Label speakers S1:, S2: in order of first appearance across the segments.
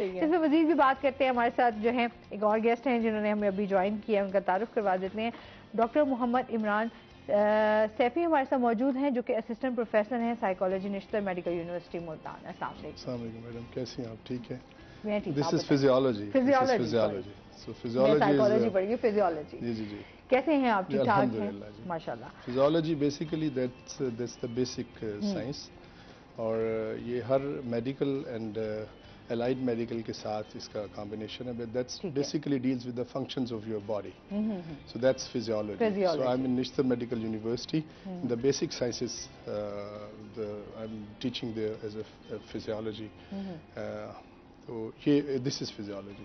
S1: اس میں مزید بھی بات کرتے ہیں. ہمارے ساتھ جو ہیں ایک اور گیسٹ ہیں جنہوں نے ہمیں ابھی جوائن کیا, ان کا تعارف کروا دیتے ہیں. ڈاکٹر محمد عمران سیفی ہمارے ساتھ موجود ہیں جو کہ اسسٹنٹ پروفیسر ہیں سائیکالوجی نشتر میڈیکل یونیورسٹی ملتان. السلام علیکم.
S2: السلام علیکم میڈم, کیسی ہیں آپ؟ ٹھیک ہے.
S1: میں ٹھیک.
S2: دس از فزیالوجی. سو فزیالوجی
S1: سائیکالوجی پڑھی گی, فزیالوجی.
S2: جی جی جی.
S1: کیسے ہیں آپ؟ ٹھیک ٹھاک ہیں
S2: الحمدللہ جی.
S1: ماشاءاللہ.
S2: Physiology basically that's the basic science, اور یہ ہر میڈیکل اینڈ الائڈ میڈیکل کے ساتھ اس کا کمبینیشن ہے. But that's basically deals with the functions of your body. So that's physiology. So I am in Nishtar medical university. The basic sciences I am teaching there as a physiology. تو یہ دس از physiology.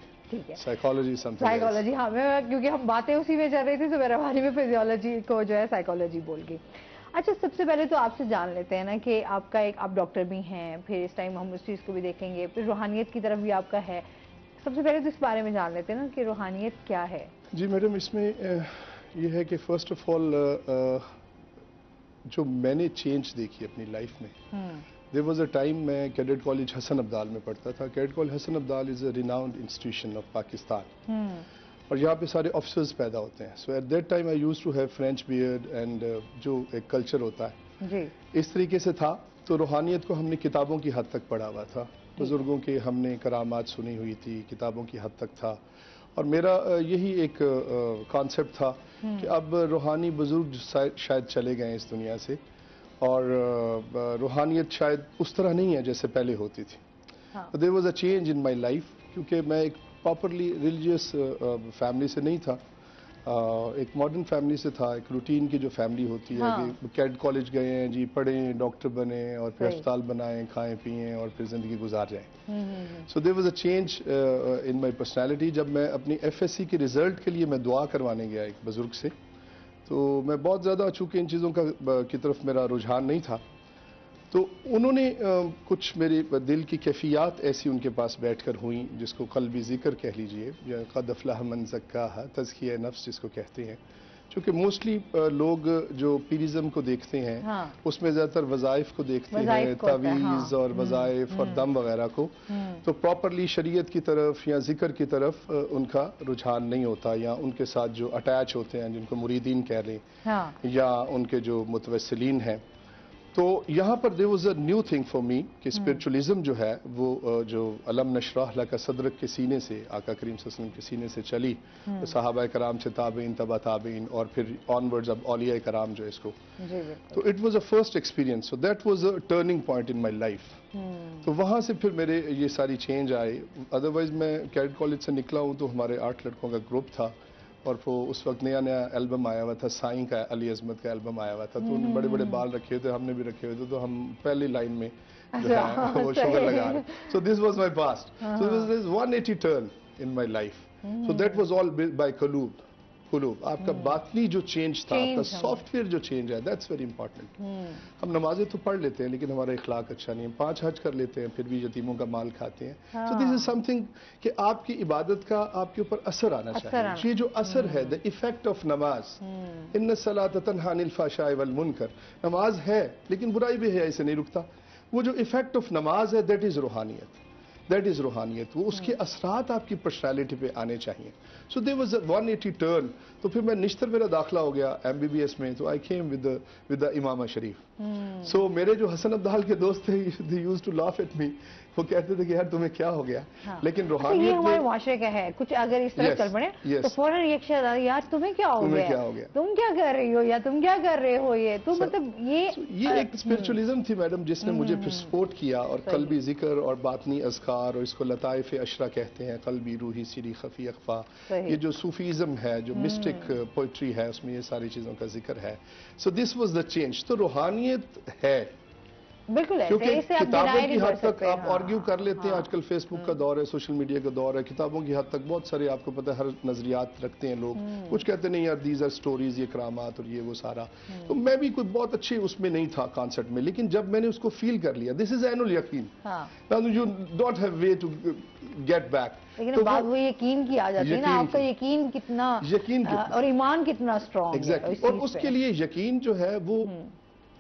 S2: Psychology
S1: psychology. ہاں, کیونکہ ہم باتیں اسی میں چل رہی تھی تو میرا بھاری میں فزیالوجی کو جو ہے سائیکالوجی بول گئی. اچھا, سب سے پہلے تو آپ سے جان لیتے ہیں نا کہ آپ کا آپ ڈاکٹر بھی ہیں, پھر اس ٹائم ہم اس چیز کو بھی دیکھیں گے, پھر روحانیت کی طرف بھی آپ کا ہے. سب سے پہلے تو اس بارے میں جان لیتے ہیں نا کہ روحانیت کیا ہے.
S2: جی میڈم, اس میں یہ ہے کہ فرسٹ آف آل جو میں نے چینج دیکھی اپنی لائف میں, دیر واز اے ٹائم میں کیڈٹ کالج حسن ابدال میں پڑھتا تھا. Cadet college Hasan Abdal is a renowned institution of Pakistan, اور یہاں پہ سارے آفیسرز پیدا ہوتے ہیں. So at that time I use to have french beard and جو ایک کلچر ہوتا ہے اس طریقے سے تھا. تو روحانیت کو ہم نے کتابوں کی حد تک پڑھا ہوا تھا, بزرگوں کے ہم نے کرامات سنی ہوئی تھی, کتابوں کی حد تک تھا. اور میرا یہی ایک کانسیپٹ تھا کہ اب روحانی بزرگ شاید چلے گئے اس دنیا سے, اور روحانیت شاید اس طرح نہیں ہے جیسے پہلے ہوتی تھی. دیر was a change in my life, کیونکہ میں ایک پراپرلی ریلیجیس فیملی سے نہیں تھا, ایک ماڈرن فیملی سے تھا. ایک روٹین کی جو فیملی ہوتی ہے کہ کیڈ کالج گئے ہیں جی, پڑھیں, ڈاکٹر بنیں, اور پھر ہسپتال بنائیں, کھائیں پئیں, اور پھر زندگی گزار جائیں. So there was a change in my personality. جب میں اپنی ایف ایس سی کے رزلٹ کے لیے میں دعا کروانے گیا ایک بزرگ سے, تو میں بہت زیادہ چونکہ ان چیزوں کی طرف میرا رجحان نہیں تھا, تو انہوں نے کچھ میرے دل کی کیفیات ایسی ان کے پاس بیٹھ کر ہوئیں جس کو قلبی ذکر کہہ لیجئے, یا قد افلح من زکاہا, تزکیہ نفس جس کو کہتے ہیں. چونکہ موسٹلی لوگ جو پیرزم کو دیکھتے ہیں اس میں زیادہ تر وظائف کو دیکھتے ہیں, تعویذ اور وظائف اور دم وغیرہ کو, تو پراپرلی شریعت کی طرف یا ذکر کی طرف ان کا رجحان نہیں ہوتا, یا ان کے ساتھ جو اٹیچ ہوتے ہیں جن کو مریدین کہہ لیں, یا ان کے جو متوسلین ہیں. تو یہاں پر there was a new thing for me کہ اسپرچولیزم جو ہے وہ جو علم نشرح لک صدرک کے سینے سے, آقا کریم صلی اللہ علیہ وسلم کے سینے سے چلی, صحابہ کرام سے تابعین, تبع تابعین, اور پھر آنورڈز اب اولیاء کرام جو اس کو, تو it was a first experience. So that was a turning point in my life. تو وہاں سے پھر میرے یہ ساری چینج آئے. ادروائز میں کیڈٹ کالج سے نکلا ہوں تو ہمارے 8 لڑکوں کا گروپ تھا, اور وہ اس وقت نیا البم آیا ہوا تھا, سائیں کا, علی عظمت کا البم آیا ہوا تھا. تو انہوں نے بڑے بڑے بال رکھے ہوئے تھے, ہم نے بھی رکھے ہوئے تھے, تو ہم پہلی لائن میں جو ہے وہ شوگر لگا رہے. So this was my past. So this is 180 turn in my life. So that was all by قلوب. آپ کا باطنی جو چینج تھا, آپ کا سافٹ ویئر جو چینج ہے, دیٹس ویری امپورٹنٹ. ہم نمازیں تو پڑھ لیتے ہیں لیکن ہمارا اخلاق اچھا نہیں ہے. 5 حج کر لیتے ہیں پھر بھی یتیموں کا مال کھاتے ہیں. سو دس از سم تھنگ کہ آپ کی عبادت کا آپ کے اوپر اثر آنا چاہیے. یہ جو اثر ہے, دا ایفیکٹ آف نماز, ان الصلاۃ تنہی عن الفحشاء والمنکر, نماز ہے لیکن برائی بھی ہے, اسے نہیں رکتا. وہ جو ایفیکٹ آف نماز ہے, دیٹ از روحانیت. دیٹ از روحانیت. وہ اس کے اثرات آپ کی پرسنالٹی پہ آنے چاہیے. سو دیر واز 180 ٹرن. تو پھر میں نشتر میرا داخلہ ہو گیا MBBS میں, تو آئی کیم ود دا امامہ شریف. سو میرے جو حسن ابدال کے دوست تھے, they used to laugh at me. وہ کہتے تھے کہ یار تمہیں کیا ہو گیا. لیکن روحانیت
S1: یہ ہمارے معاشرے کا ہے, کچھ اگر اس طرح چل پڑے تو فوراً ریئیکشن آتا ہے, یار تمہیں کیا ہو گیا, تم کیا کر رہی ہو, یا تم کیا کر رہے ہو. یہ تو مطلب
S2: یہ ایک اسپرچولیزم تھی میڈم جس نے مجھے پھر سپورٹ کیا, اور قلبی ذکر اور باطنی اذکار, اور اس کو لطائف اشرا کہتے ہیں, قلبی, روحی, سری, خفی, اخفا. یہ جو صوفیزم ہے, جو مسٹک پوئٹری ہے, اس میں یہ ساری چیزوں کا ذکر ہے. سو دس واز دا چینج. تو روحانیت ہے,
S1: بالکل ہے,
S2: کیونکہ کتابوں کی حد تک آپ آرگیو کر لیتے ہیں. آج کل فیس بک کا دور ہے, سوشل میڈیا کا دور ہے. کتابوں کی حد تک بہت سارے آپ کو پتہ ہے ہر نظریات رکھتے ہیں لوگ. کچھ کہتے نہیں یار دیز آر سٹوریز, یہ کرامات اور یہ وہ سارا. تو میں بھی کوئی بہت اچھے اس میں نہیں تھا کانسیپٹ میں, لیکن جب میں نے اس کو فیل کر لیا, دس از عین الیقین, you don't have way to get back.
S1: لیکن بات وہ یقین کی آ جاتی ہے نا, آپ کا یقین کتنا اور ایمان کتنا اسٹرانگ ہے.
S2: اور اس کے لیے یقین جو ہے وہ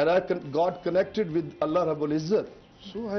S2: and I got connected with Allah Rabbul Izzat, so I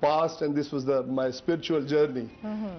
S2: past and this was my spiritual journey।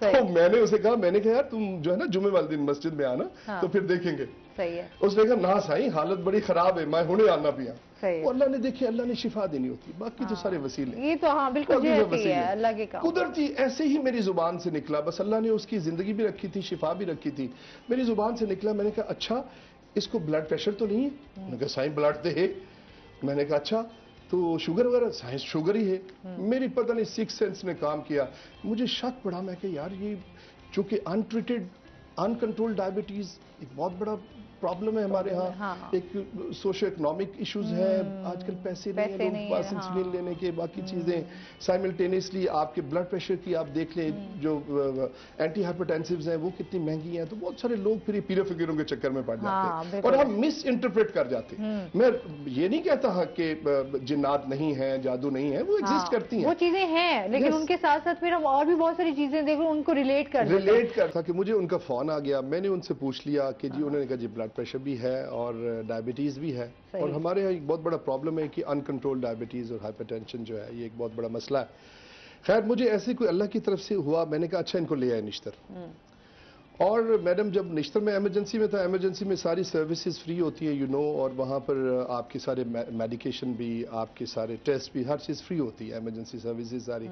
S2: تو میں نے اسے کہا یار تم جو ہے نا جمعے والے دن مسجد میں آنا تو پھر دیکھیں گے.
S1: صحیح ہے.
S2: اس نے کہا نہ سائیں حالت بڑی خراب ہے میں ہونے آنا پیا.
S1: صحیح.
S2: اللہ نے دیکھے اللہ نے شفا دینی ہوتی باقی تو سارے وسیلے.
S1: یہ تو ہاں بالکل ہے اللہ کے کام.
S2: قدرتی ایسے ہی میری زبان سے نکلا بس اللہ نے اس کی زندگی بھی رکھی تھی شفا بھی رکھی تھی. میری زبان سے نکلا میں نے کہا اچھا اس کو بلڈ پریشر تو نہیں ہے. میں نے کہا سائیں بلڈ تو ہے. میں نے کہا اچھا تو شوگر وغیرہ سائنس شوگر ہی ہے. میری پتہ نہیں سکس سینس نے کام کیا. مجھے شک پڑا میں کہ یار یہ چونکہ انٹریٹڈ انکنٹرول ڈائبٹیز ایک بہت بڑا پرابلم ہے ہمارے ہاں. ایک سوشو اکنامک ایشوز ہیں آج کل پیسے نہیں ہیں لوگ پاس انسولین لینے کے باقی چیزیں. سائملٹینیسلی آپ کے بلڈ پریشر کی آپ دیکھ لیں جو اینٹی ہائپرٹینسیوز ہیں وہ کتنی مہنگی ہیں. تو بہت سارے لوگ پھر پیرے فقیروں کے چکر میں پڑ جاتے ہیں اور ہم مس انٹرپریٹ کر جاتے ہیں. میں یہ نہیں کہتا کہ جنات نہیں ہیں جادو نہیں ہے وہ ایگزسٹ کرتی ہیں
S1: وہ چیزیں ہیں لیکن ان کے ساتھ ساتھ پھر ہم اور بھی بہت ساری چیزیں دیکھو ان کو ریلیٹ
S2: کرتا کہ مجھے ان کا فون آ گیا. میں نے ان سے پوچھ لیا کہ جی انہوں نے کہا جی بلڈ پریشر بھی ہے اور ڈائبٹیز بھی ہے. اور ہمارے یہاں ایک بہت بڑا پرابلم ہے کہ انکنٹرول ڈائبٹیز اور ہائپر ٹینشن جو ہے یہ ایک بہت بڑا مسئلہ ہے. خیر مجھے ایسے کوئی اللہ کی طرف سے ہوا میں نے کہا اچھا ان کو لے آئے نشتر. اور میڈم جب نشتر میں ایمرجنسی میں تھا ایمرجنسی میں ساری سروسز فری ہوتی ہیں اور وہاں پر آپ کے سارے میڈیکیشن بھی آپ کے سارے ٹیسٹ بھی ہر چیز فری ہوتی ہے ایمرجنسی سروسز ساری.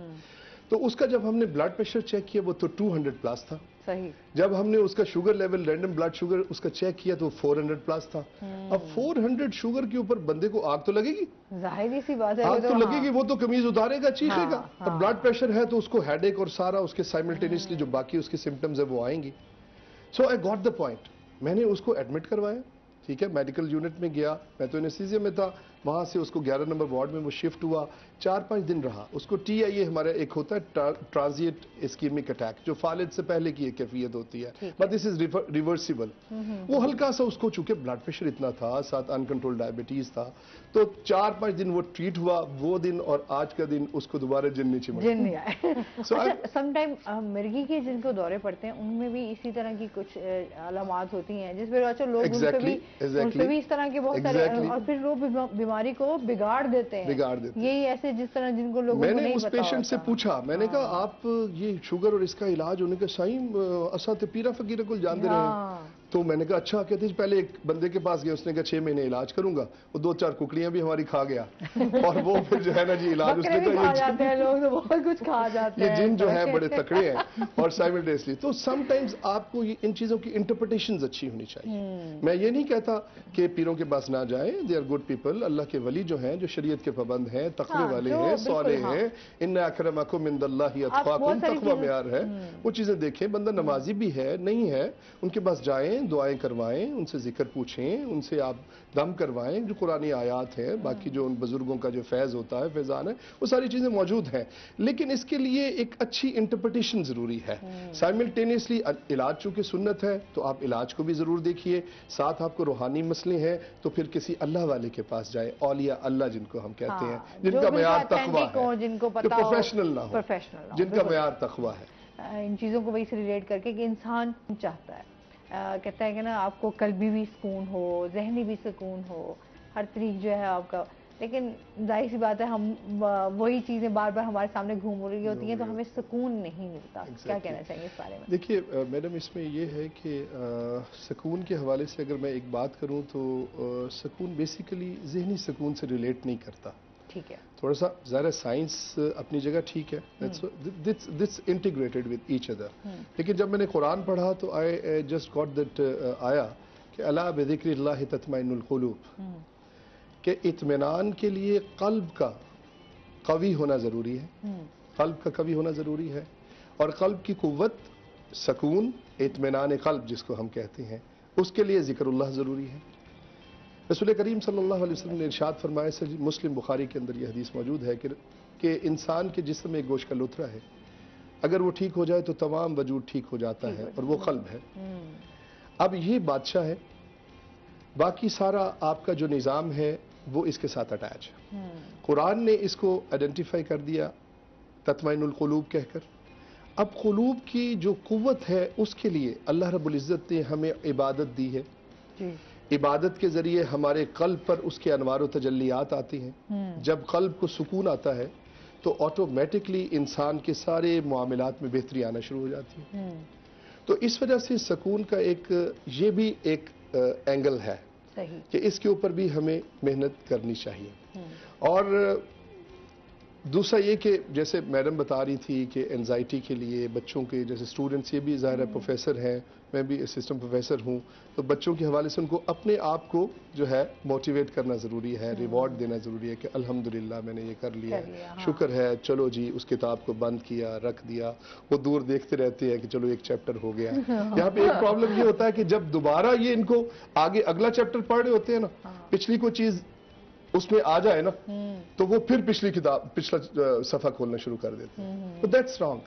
S2: تو اس کا جب ہم نے بلڈ پریشر چیک کیا وہ تو 200 پلس تھا.
S1: صحیح.
S2: جب ہم نے اس کا sugar level random blood sugar اس کا چیک کیا تو 400 پلس تھا. اب 400 شوگر کے اوپر بندے کو آگ تو لگے گی.
S1: ظاہری سی بات ہے.
S2: آگ تو لگے گی وہ تو قمیض اتارے گا چیخے گا. اور بلڈ پریشر ہے تو اس کو ہیڈ ایک اور سارا اس کے سائملٹینیسلی جو باقی اس کے سمپٹمز ہیں وہ آئیں گی. سو آئی گاٹ دا پوائنٹ. میں نے اس کو ایڈمٹ کروایا ٹھیک ہے میڈیکل یونٹ میں گیا. میں تو انیستھیزیا میں تھا وہاں سے اس کو 11 نمبر وارڈ میں وہ شفٹ ہوا 4-5 دن رہا. اس کو TIA ہمارا ایک ہوتا ہے ٹرانزیٹ اسکیمک اٹیک جو فالج سے پہلے کی ایک کیفیت ہوتی ہے بٹ دس از ریورسیبل. وہ ہلکا سا اس کو چونکہ بلڈ پریشر اتنا تھا ساتھ انکنٹرول ڈائبٹیز تھا تو 4-5 دن وہ ٹریٹ ہوا. وہ دن اور آج کا دن اس کو دوبارہ جن نہیں
S1: آئے. سم ٹائم مرگی کے جن کو دورے پڑتے ہیں ان میں بھی اسی طرح کی کچھ علامات ہوتی ہیں جس پر اچھا لوگ ان پہ بھی اس طرح کے بہت سارے اور پھر وہ بیماری کو بگاڑ دیتے ہیں. یہی ایسے جس طرح جن کو لوگوں کو نہیں پتا.
S2: میں نے اس پیشنٹ سے پوچھا میں نے کہا آپ یہ شوگر اور اس کا علاج ہونے کا سائیں اسات پیرا فقیر کو جانتے رہے. تو میں نے کہا اچھا کہتے ہیں پہلے ایک بندے کے پاس گیا اس نے کہا 6 مہینے علاج کروں گا. وہ 2-4 ککڑیاں بھی ہماری کھا گیا اور وہ پھر جو ہے نا جی علاج اس نے کہا یہ جن جو ہے بڑے تکڑے ہیں اور سائملٹینیسلی. تو سم ٹائمز آپ کو ان چیزوں کی انٹرپریٹیشنز اچھی ہونی چاہیے. میں یہ نہیں کہتا کہ پیروں کے پاس نہ جائیں. They are good people. اللہ کے ولی جو ہیں جو شریعت کے پابند ہیں تقوی والے ہیں صالح ہیں. ان اکرمکم عند اللہ اتقاکم تقوی معیار ہے. وہ چیزیں دیکھیں بندہ نمازی بھی ہے نہیں ہے ان کے پاس جائیں دعائیں کروائیں ان سے ذکر پوچھیں ان سے آپ دم کروائیں جو قرآنی آیات ہیں باقی جو ان بزرگوں کا جو فیض ہوتا ہے فیضان ہے وہ ساری چیزیں موجود ہیں. لیکن اس کے لیے ایک اچھی انٹرپریٹیشن ضروری ہے. سائملٹینیسلی علاج چونکہ سنت ہے تو آپ علاج کو بھی ضرور دیکھیے. ساتھ آپ کو روحانی مسئلے ہیں تو پھر کسی اللہ والے کے پاس جائے اولیاء اللہ جن کو ہم کہتے ہیں جن کا معیار تقویٰ ہے جو پروفیشنل نہ ہو جن کا معیار تقویٰ ہے.
S1: ان چیزوں کو وہی سے ریلیٹ کر کے کہ انسان چاہتا ہے کہتا ہے کہ نا آپ کو قلبی بھی سکون ہو ذہنی بھی سکون ہو ہر طریق جو ہے آپ کا. لیکن ظاہر سی بات ہے ہم وہی چیزیں بار بار ہمارے سامنے گھوم رہی ہوتی ہیں تو ہمیں سکون نہیں ملتا. کیا کہنا چاہیے اس بارے میں؟
S2: دیکھیے میڈم اس میں یہ ہے کہ سکون کے حوالے سے اگر میں ایک بات کروں تو سکون بیسیکلی ذہنی سکون سے ریلیٹ نہیں کرتا.
S1: ٹھیک ہے
S2: تھوڑا سا ظاہر سائنس اپنی جگہ ٹھیک ہے دس انٹیگریٹڈ ود ایچ ادر. لیکن جب میں نے قرآن پڑھا تو آئی جسٹ گاٹ دیٹ آیا کہ الا بذکر اللہ تطمئن القلوب کہ اطمینان کے لیے قلب کا قوی ہونا ضروری ہے. قلب کا قوی ہونا ضروری ہے اور قلب کی قوت سکون اطمینان قلب جس کو ہم کہتے ہیں اس کے لیے ذکر اللہ ضروری ہے. رسول کریم صلی اللہ علیہ وسلم نے ارشاد فرمایا صحیح مسلم بخاری کے اندر یہ حدیث موجود ہے کہ انسان کے جسم میں ایک گوشت کا لوتھڑا ہے اگر وہ ٹھیک ہو جائے تو تمام وجود ٹھیک ہو جاتا ہے اور وہ قلب ہے. اب یہ بادشاہ ہے باقی سارا آپ کا جو نظام ہے وہ اس کے ساتھ اٹیچ ہے. قرآن نے اس کو آئیڈینٹیفائی کر دیا تطمئن القلوب کہہ کر. اب قلوب کی جو قوت ہے اس کے لیے اللہ رب العزت نے ہمیں عبادت دی ہے. عبادت کے ذریعے ہمارے قلب پر اس کے انوار و تجلیات آتی ہیں. جب قلب کو سکون آتا ہے تو آٹومیٹکلی انسان کے سارے معاملات میں بہتری آنا شروع ہو جاتی ہے. تو اس وجہ سے سکون کا ایک یہ بھی ایک اینگل ہے کہ اس کے اوپر بھی ہمیں محنت کرنی چاہیے. اور دوسرا یہ کہ جیسے میڈم بتا رہی تھی کہ انزائٹی کے لیے بچوں کے جیسے اسٹوڈنٹس، یہ بھی ظاہر ہے پروفیسر ہیں، میں بھی اسسٹنٹ پروفیسر ہوں، تو بچوں کے حوالے سے ان کو اپنے آپ کو جو ہے موٹیویٹ کرنا ضروری ہے، ریوارڈ دینا ضروری ہے کہ الحمدللہ میں نے یہ کر لیا ہے، شکر ہے، چلو جی اس کتاب کو بند کیا، رکھ دیا. وہ دور دیکھتے رہتے ہیں کہ چلو ایک چیپٹر ہو گیا. یہاں پہ ایک پرابلم یہ ہوتا ہے کہ جب دوبارہ یہ ان کو آگے اگلا چیپٹر پڑھ رہے ہوتے ہیں نا، پچھلی کوئی چیز اس میں آ جائے نا تو وہ پھر پچھلا صفحہ کھولنا شروع کر دیتے ہیں. تو دیٹس رانگ.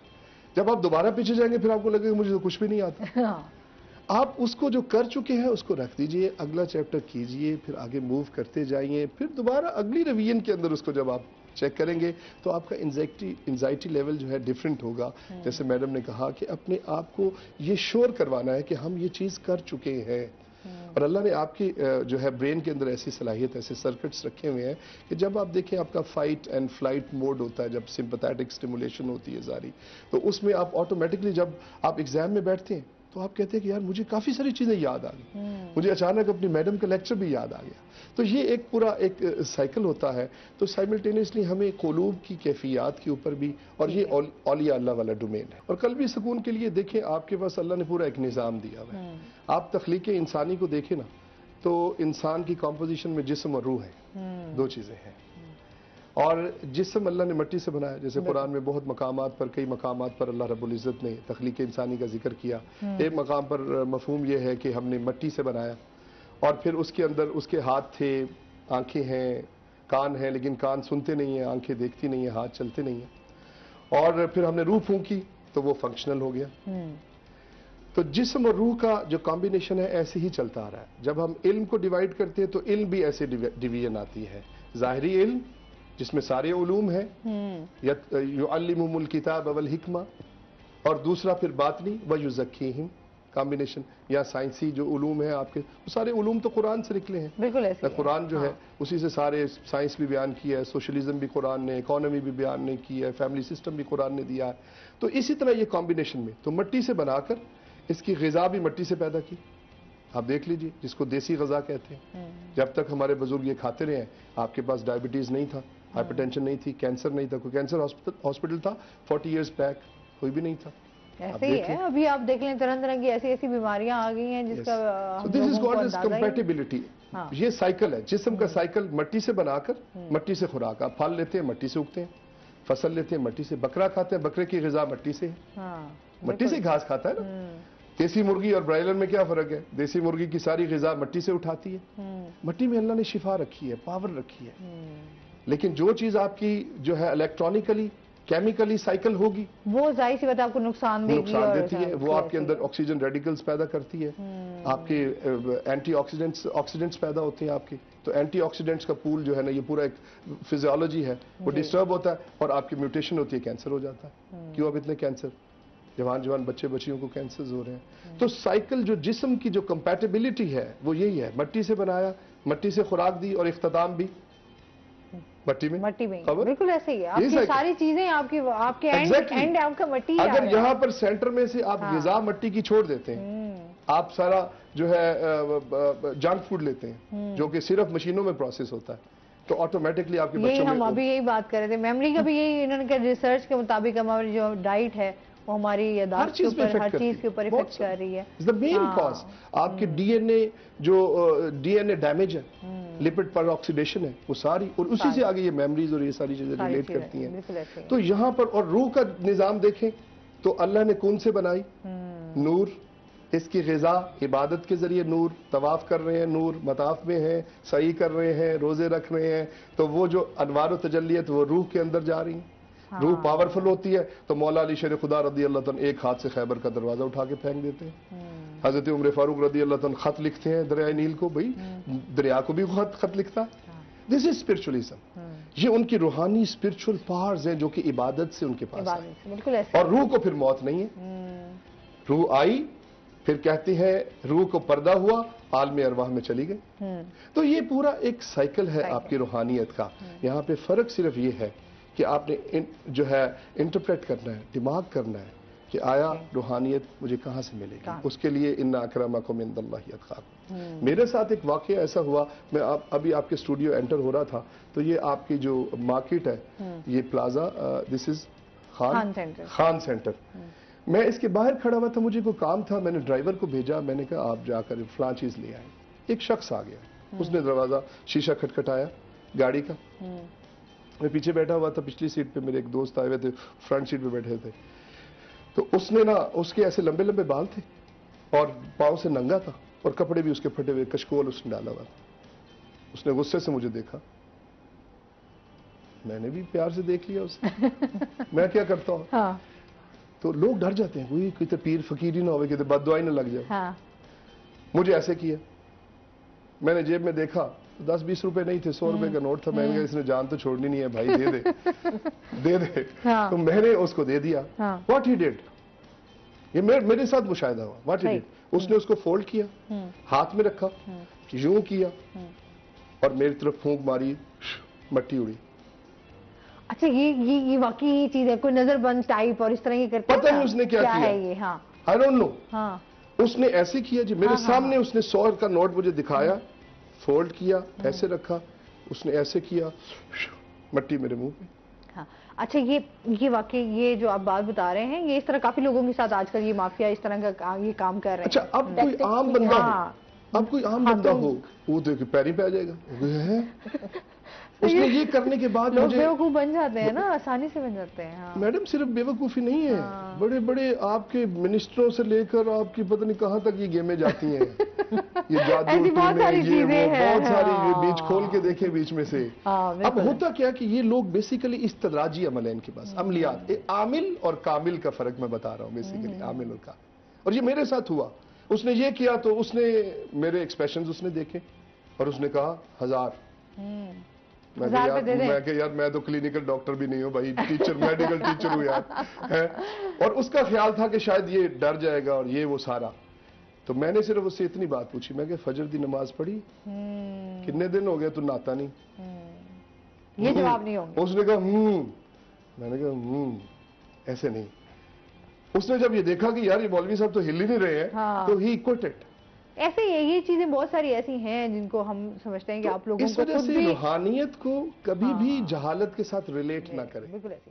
S2: جب آپ دوبارہ پیچھے جائیں گے پھر آپ کو لگے گا مجھے تو کچھ بھی نہیں آتا. آپ اس کو جو کر چکے ہیں اس کو رکھ دیجئے، اگلا چیپٹر کیجئے، پھر آگے موو کرتے جائیے، پھر دوبارہ اگلی ریویژن کے اندر اس کو جب آپ چیک کریں گے تو آپ کا انزائٹی لیول جو ہے ڈیفرنٹ ہوگا. جیسے میڈم نے کہا کہ اپنے آپ کو یہ شور کروانا ہے کہ ہم یہ چیز کر چکے ہیں. اور اللہ نے آپ کی جو ہے برین کے اندر ایسی صلاحیت، ایسے سرکٹس رکھے ہوئے ہیں کہ جب آپ دیکھیں آپ کا فائٹ اینڈ فلائٹ موڈ ہوتا ہے، جب سمپیتھیٹک سٹیمولیشن ہوتی ہے ساری، تو اس میں آپ آٹومیٹکلی جب آپ ایگزام میں بیٹھتے ہیں تو آپ کہتے ہیں کہ یار مجھے کافی ساری چیزیں یاد آ گئی، مجھے اچانک اپنی میڈم کا لیکچر بھی یاد آ گیا. تو یہ ایک پورا ایک سائیکل ہوتا ہے. تو سائملٹینیسلی ہمیں قلوب کی کیفیات کے اوپر بھی، اور یہ اولیاء اللہ والا ڈومین ہے. اور قلبی سکون کے لیے دیکھیں آپ کے پاس اللہ نے پورا ایک نظام دیا ہوا ہے. آپ تخلیق انسانی کو دیکھیں نا تو انسان کی کمپوزیشن میں جسم اور روح ہے، دو چیزیں ہیں. اور جسم اللہ نے مٹی سے بنایا، جیسے قرآن میں بہت مقامات پر، کئی مقامات پر اللہ رب العزت نے تخلیق انسانی کا ذکر کیا. ایک مقام پر مفہوم یہ ہے کہ ہم نے مٹی سے بنایا، اور پھر اس کے اندر اس کے ہاتھ تھے، آنکھیں ہیں، کان ہیں، لیکن کان سنتے نہیں ہیں، آنکھیں دیکھتی نہیں ہیں، ہاتھ چلتے نہیں ہیں. اور پھر ہم نے روح پھونکی تو وہ فنکشنل ہو گیا. تو جسم اور روح کا جو کمبینیشن ہے ایسے ہی چلتا آ رہا ہے. جب ہم علم کو ڈیوائیڈ کرتے ہیں تو علم بھی ایسے ڈویژن آتی ہے. ظاہری علم جس میں سارے علوم ہیں، یعلمہم الکتاب والحکمہ، اور دوسرا پھر باطنی ویزکیہم، کمبینیشن. یا سائنسی جو علوم ہیں آپ کے، وہ سارے علوم تو قرآن سے نکلے ہیں.
S1: بالکل ایسے
S2: قرآن جو ہے اسی سے سارے سائنس بھی بیان کیا ہے، سوشلزم بھی قرآن نے، اکانومی بھی بیان نے کی ہے، فیملی سسٹم بھی قرآن نے دیا ہے. تو اسی طرح یہ کمبینیشن میں تو مٹی سے بنا کر اس کی غذا بھی مٹی سے پیدا کی. آپ دیکھ لیجئے جس کو دیسی غذا کہتے ہیں. جب تک ہمارے بزرگ یہ کھاتے رہے ہیں، آپ کے پاس ڈائبٹیز نہیں تھا، ہائپر ٹینشن نہیں تھی، کینسر نہیں تھا. کوئی کینسر ہاسپٹل تھا 40 ایئرز بیک؟ کوئی بھی نہیں تھا.
S1: ایسے ہی ہے. ابھی آپ دیکھ لیں طرح طرح کی ایسی بیماریاں آ گئی ہیں جس کا
S2: دس از کالڈ as compatibility. یہ سائیکل ہے، جسم کا سائیکل. مٹی سے بنا کر مٹی سے خوراک. آپ پھل لیتے ہیں مٹی سے اگتے ہیں، فصل لیتے ہیں مٹی سے، بکرا کھاتے ہیں، بکرے کی غذا مٹی سے ہے، مٹی سے گھاس کھاتا ہے نا. دیسی مرغی اور برائلر میں کیا فرق ہے؟ دیسی مرغی کی ساری غذا مٹی سے اٹھاتی ہے. مٹی میں اللہ نے شفا رکھی ہے، پاور رکھی ہے. لیکن جو چیز آپ کی جو ہے الیکٹرانکلی، کیمیکلی سائیکل ہوگی،
S1: وہ ظاہر سی بات آپ کو نقصان
S2: دیتی ہے. وہ آپ کے اندر آکسیجن ریڈیکلز پیدا کرتی ہے، آپ کے اینٹی آکسیڈنٹس پیدا ہوتے ہیں آپ کے. تو اینٹی آکسیڈنٹس کا پول جو ہے نا، یہ پورا ایک فزیولوجی ہے، وہ ڈسٹرب ہوتا ہے اور آپ کی میوٹیشن ہوتی ہے، کینسر ہو جاتا ہے. کیوں اب اتنے کینسر؟ جوان بچے بچیوں کو کینسرز ہو رہے ہیں. تو سائیکل جو جسم کی جو کمپیٹیبلٹی ہے وہ یہی ہے. مٹی سے بنایا، مٹی سے خوراک دی، اور اختتام بھی مٹی میں.
S1: بالکل ایسے ہی ہے. آپ کی ساری چیزیں آپ کے اینڈ آپ کا مٹی.
S2: اگر یہاں پر سینٹر میں سے آپ غذا مٹی کی چھوڑ دیتے ہیں، آپ سارا جو ہے جنک فوڈ لیتے ہیں جو کہ صرف مشینوں میں پروسیس ہوتا ہے، تو آٹومیٹکلی آپ کے بچوں میں.
S1: ہم ابھی یہی بات کر رہے تھے، میموری کا بھی یہی انہوں نے ریسرچ کے مطابق ہماری جو ڈائٹ ہے وہ ہماری یادداشت کے اوپر، ہر چیز کے اوپر افیکٹ کر رہی ہے.
S2: the main cause آپ کے ڈی این اے جو ڈی این اے ڈیمیج ہے، لپڈ پر آکسیڈیشن ہے، وہ ساری، اور اسی سے آگے یہ میموریز اور یہ ساری چیزیں ریلیٹ کرتی ہیں. تو یہاں پر اور روح کا نظام دیکھیں تو اللہ نے کون سے بنائی؟ نور. اس کی غذا عبادت کے ذریعے نور. طواف کر رہے ہیں نور، مطاف میں ہیں، سعی کر رہے ہیں، روزے رکھ رہے ہیں، تو وہ جو انوار و تجلیت وہ روح کے اندر جا رہی ہیں. روح پاورفل ہوتی ہے تو مولا علی شیر خدا رضی اللہ عنہ ایک ہاتھ سے خیبر کا دروازہ اٹھا کے پھینک دیتے ہیں. حضرت عمر فاروق رضی اللہ عنہ خط لکھتے ہیں دریائے نیل کو. بھئی دریا کو بھی خط لکھتا ہے. دس از اسپرچولیزم. یہ ان کی روحانی اسپرچول پاورز ہیں جو کہ عبادت سے ان کے پاس آئی. اور روح کو پھر موت نہیں ہے. روح آئی، پھر کہتے ہیں روح کو پردہ ہوا، عالم ارواح میں چلی گئی. تو یہ پورا ایک سائیکل ہے آپ کی روحانیت کا. یہاں پہ فرق صرف یہ ہے کہ آپ نے جو ہے انٹرپریٹ کرنا ہے، دماغ کرنا ہے کہ آیا روحانیت مجھے کہاں سے ملے گی. اس کے لیے ان اکرمکم عند اللہ اتقاکم. میرے ساتھ ایک واقعہ ایسا ہوا، میں ابھی آپ کے اسٹوڈیو انٹر ہو رہا تھا تو یہ آپ کی جو مارکیٹ ہے یہ پلازا، دس از خان سینٹر. میں اس کے باہر کھڑا ہوا تھا، مجھے کوئی کام تھا، میں نے ڈرائیور کو بھیجا، میں نے کہا آپ جا کر فلاں چیز لے آئیں. ایک شخص آ گیا، اس نے دروازہ شیشہ کھٹکھٹایا گاڑی کا. میں پیچھے بیٹھا ہوا تھا، پچھلی سیٹ پہ میرے ایک دوست آئے ہوئے تھے، فرنٹ سیٹ پہ بیٹھے تھے. تو اس نے اس کے ایسے لمبے لمبے بال تھے اور پاؤں سے ننگا تھا اور کپڑے بھی اس کے پھٹے ہوئے، کشکول اس نے ڈالا ہوا تھا. اس نے غصے سے مجھے دیکھا، میں نے بھی پیار سے دیکھ لیا اسے. میں کیا کرتا ہوں، تو لوگ ڈر جاتے ہیں، کوئی کہتے پیر فقیر ہی نہ ہوئے، کہتے بد دعائی نہ لگ جائے. مجھے ایسے کیا، میں نے جیب میں دیکھا 10-20 روپے نہیں تھے، 100 روپے کا نوٹ تھا. میں نے کہا اس نے جان تو چھوڑنی نہیں ہے بھائی، دے دے دے دے. تو میں نے اس کو دے دیا. واٹ ہی ڈیڈ، یہ میرے ساتھ مشاہدہ ہوا. واٹ ہی ڈیڈ، اس نے اس کو فولڈ کیا، ہاتھ میں رکھا، یوں کیا اور میری طرف پھونک ماری، مٹی اڑی.
S1: اچھا یہ واقعی یہ چیز ہے، کوئی نظر بند ٹائپ اور اس طرح یہ کرتا ہے؟
S2: پتہ نہیں اس نے کیا کیا
S1: ہے یہ.
S2: I don't know. اس نے ایسے کیا جی میرے سامنے، اس نے 100 کا نوٹ مجھے دکھایا، فولڈ کیا، ایسے رکھا، اس نے ایسے کیا، مٹی میرے منہ پہ.
S1: اچھا یہ واقعی یہ جو آپ بات بتا رہے ہیں، یہ اس طرح کافی لوگوں کے ساتھ آج کل یہ مافیا اس طرح کا یہ کام کر رہے ہیں.
S2: اچھا اب کوئی عام بندہ ہو، اب کوئی عام بندہ ہو وہ دیکھ پیری پہ آ جائے گا. اس نے یہ کرنے کے بعد
S1: لوگ بیوقوف بن جاتے ہیں نا، آسانی سے بن جاتے ہیں.
S2: میڈم صرف بیوقوفی نہیں ہے، بڑے بڑے آپ کے منسٹروں سے لے کر آپ کی پتہ نہیں کہاں تک یہ گیمیں جاتی ہیں. یہ جادو ٹونے، یہ وہ بہت ساری، یہ بیچ کھول کے دیکھیں بیچ میں سے. اب ہوتا کیا کہ یہ لوگ بیسیکلی استدراجی عمل ہے ان کے پاس، عملیات. عامل اور کامل کا فرق میں بتا رہا ہوں، بیسیکلی عامل اور کامل. اور یہ میرے ساتھ ہوا. اس نے یہ کیا تو اس نے میرے ایکسپریشنز اس نے دیکھے اور اس نے کہا 1000. میں کہ یار میں تو کلینکل ڈاکٹر بھی نہیں ہوں بھائی، ٹیچر، میڈیکل ٹیچر ہوں یار. اور اس کا خیال تھا کہ شاید یہ ڈر جائے گا اور یہ وہ سارا. تو میں نے صرف اس سے اتنی بات پوچھی، میں کہ فجر دی نماز پڑھی؟ کتنے دن ہو گئے تو نہاتا نہیں؟
S1: یہ جواب نہیں ہوگا. اس
S2: نے کہا میں نے کہا ایسے نہیں. اس نے جب یہ دیکھا کہ یار یہ مولوی صاحب تو ہل ہی نہیں رہے ہیں تو ہی کوٹڈ.
S1: ایسے یہ چیزیں بہت ساری ایسی ہیں جن کو ہم سمجھتے ہیں کہ آپ لوگوں کو
S2: اس وجہ سے روحانیت کو کبھی بھی جہالت کے ساتھ ریلیٹ نہ کریں.